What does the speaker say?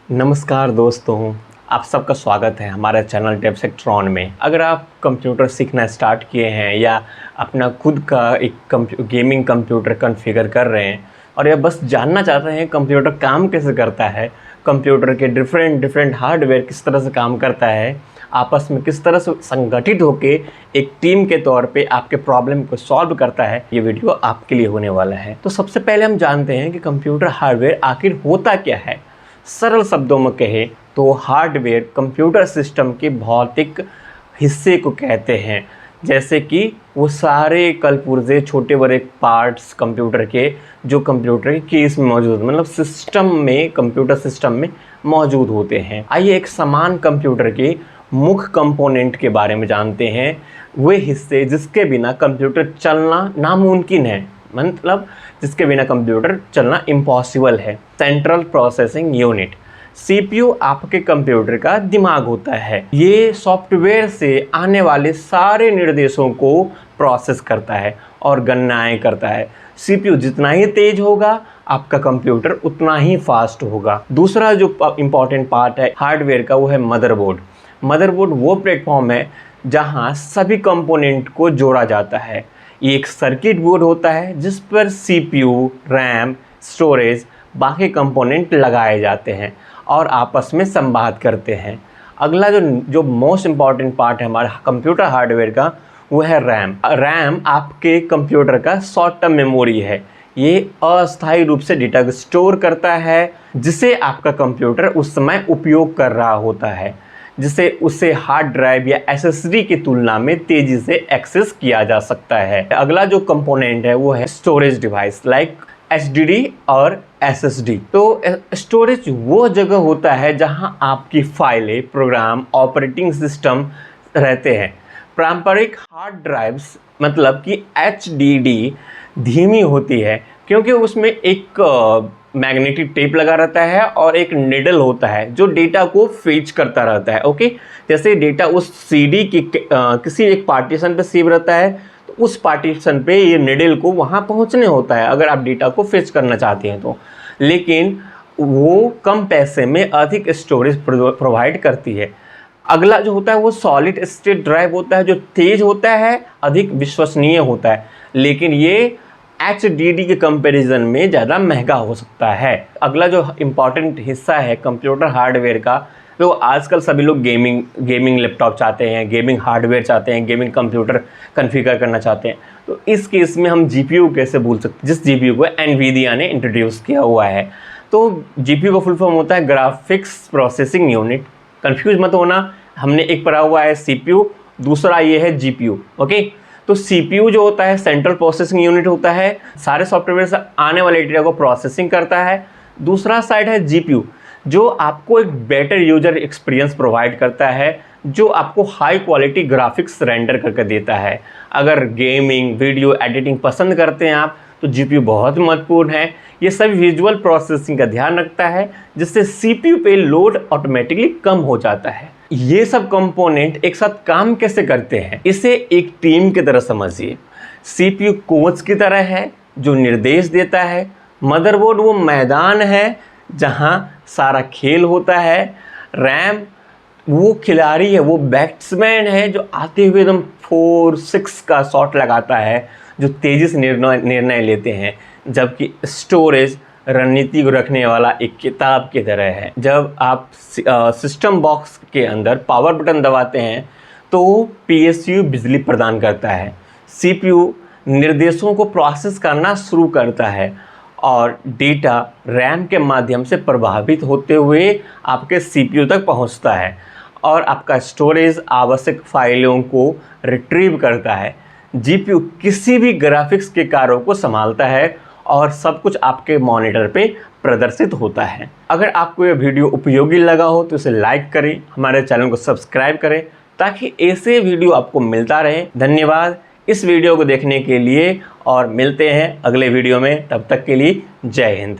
नमस्कार दोस्तों, आप सबका स्वागत है हमारे चैनल टेपसेक्ट्रॉन में। अगर आप कंप्यूटर सीखना स्टार्ट किए हैं या अपना खुद का एक गेमिंग कंप्यूटर कॉन्फ़िगर कर रहे हैं और या बस जानना चाहते हैं कंप्यूटर काम कैसे करता है, कंप्यूटर के डिफरेंट हार्डवेयर किस तरह से काम करता है, आपस में किस तरह से संगठित होकर एक टीम के तौर पे आपके प्रॉब्लम को सॉल्व करता है, ये वीडियो आपके लिए होने वाला है। तो सबसे पहले हम जानते हैं कि कंप्यूटर हार्डवेयर आखिर होता क्या है। सरल शब्दों में कहें तो हार्डवेयर कंप्यूटर सिस्टम के भौतिक हिस्से को कहते हैं, जैसे कि वो सारे कलपुर्जे छोटे बड़े पार्ट्स कंप्यूटर के जो कंप्यूटर के केस में मौजूद मतलब सिस्टम में कंप्यूटर सिस्टम में मौजूद होते हैं। आइए एक समान कंप्यूटर के मुख्य कंपोनेंट के बारे में जानते हैं, वे हिस्से जिसके बिना कंप्यूटर चलना नामुमकिन है, मतलब जिसके बिना कंप्यूटर चलना इम्पॉसिबल है। सेंट्रल प्रोसेसिंग यूनिट, सीपीयू आपके कंप्यूटर का दिमाग होता है। ये सॉफ्टवेयर से आने वाले सारे निर्देशों को प्रोसेस करता है और गणनाएं करता है। सीपीयू जितना ही तेज होगा आपका कंप्यूटर उतना ही फास्ट होगा। दूसरा जो इम्पॉर्टेंट पार्ट है हार्डवेयर का वो है मदरबोर्ड। मदरबोर्ड वो प्लेटफॉर्म है जहाँ सभी कंपोनेंट को जोड़ा जाता है। ये एक सर्किट बोर्ड होता है जिस पर सीपीयू, रैम, स्टोरेज, बाकी कंपोनेंट लगाए जाते हैं और आपस में संवाद करते हैं। अगला जो मोस्ट इम्पॉर्टेंट पार्ट है हमारे कंप्यूटर हार्डवेयर का वो है रैम। रैम आपके कंप्यूटर का शॉर्ट टर्म मेमोरी है। ये अस्थायी रूप से डेटा को स्टोर करता है जिसे आपका कंप्यूटर उस समय उपयोग कर रहा होता है, जिसे उसे हार्ड ड्राइव या एसएसडी की तुलना में तेज़ी से एक्सेस किया जा सकता है। अगला जो कंपोनेंट है वो है स्टोरेज डिवाइस लाइक एचडीडी और एसएसडी। तो स्टोरेज वो जगह होता है जहां आपकी फाइलें, प्रोग्राम, ऑपरेटिंग सिस्टम रहते हैं। पारंपरिक हार्ड ड्राइव्स मतलब कि एचडीडी धीमी होती है क्योंकि उसमें एक मैग्नेटिक टेप लगा रहता है और एक निडल होता है जो डेटा को फेच करता रहता है। ओके, जैसे डेटा उस सीडी की किसी एक पार्टीशन पे सेव रहता है तो उस पार्टीशन पे ये निडल को वहाँ पहुँचने होता है अगर आप डेटा को फेच करना चाहते हैं तो। लेकिन वो कम पैसे में अधिक स्टोरेज प्रोवाइड करती है। अगला जो होता है वो सॉलिड स्टेट ड्राइव होता है जो तेज होता है, अधिक विश्वसनीय होता है, लेकिन ये HDD के कंपैरिजन में ज़्यादा महंगा हो सकता है। अगला जो इम्पॉर्टेंट हिस्सा है कंप्यूटर हार्डवेयर का, तो आजकल सभी लोग गेमिंग लैपटॉप चाहते हैं, गेमिंग हार्डवेयर चाहते हैं, गेमिंग कंप्यूटर कॉन्फ़िगर करना चाहते हैं। तो इस केस में हम GPU कैसे भूल सकते, जिस GPU को NVIDIA ने इंट्रोड्यूस किया हुआ है। तो GPU का फुल फॉर्म होता है ग्राफिक्स प्रोसेसिंग यूनिट। कन्फ्यूज मत होना, हमने एक पढ़ा हुआ है CPU, दूसरा ये है GPU। ओके, तो CPU जो होता है सेंट्रल प्रोसेसिंग यूनिट होता है, सारे सॉफ्टवेयर से आने वाले डेटा को प्रोसेसिंग करता है। दूसरा साइड है GPU जो आपको एक बेटर यूजर एक्सपीरियंस प्रोवाइड करता है, जो आपको हाई क्वालिटी ग्राफिक्स रेंडर करके देता है। अगर गेमिंग, वीडियो एडिटिंग पसंद करते हैं आप तो GPU बहुत महत्वपूर्ण है। ये सभी विजुअल प्रोसेसिंग का ध्यान रखता है जिससे CPU पे लोड ऑटोमेटिकली कम हो जाता है। ये सब कंपोनेंट एक साथ काम कैसे करते हैं, इसे एक टीम की तरह समझिए। CPU कोच की तरह है जो निर्देश देता है। मदरबोर्ड वो मैदान है जहां सारा खेल होता है। रैम वो खिलाड़ी है, वो बैट्समैन है जो आते हुए एकदम 4-6 का शॉट लगाता है, जो तेज़ी से निर्णय लेते हैं। जबकि स्टोरेज रणनीति को रखने वाला एक किताब की तरह है। जब आप सिस्टम बॉक्स के अंदर पावर बटन दबाते हैं तो PSU बिजली प्रदान करता है, CPU निर्देशों को प्रोसेस करना शुरू करता है और डेटा रैम के माध्यम से प्रभावित होते हुए आपके CPU तक पहुंचता है और आपका स्टोरेज आवश्यक फाइलों को रिट्रीव करता है। GPU किसी भी ग्राफिक्स के कार्यों को संभालता है और सब कुछ आपके मॉनिटर पे प्रदर्शित होता है। अगर आपको ये वीडियो उपयोगी लगा हो तो इसे लाइक करें, हमारे चैनल को सब्सक्राइब करें ताकि ऐसे वीडियो आपको मिलता रहे। धन्यवाद इस वीडियो को देखने के लिए और मिलते हैं अगले वीडियो में। तब तक के लिए जय हिंद।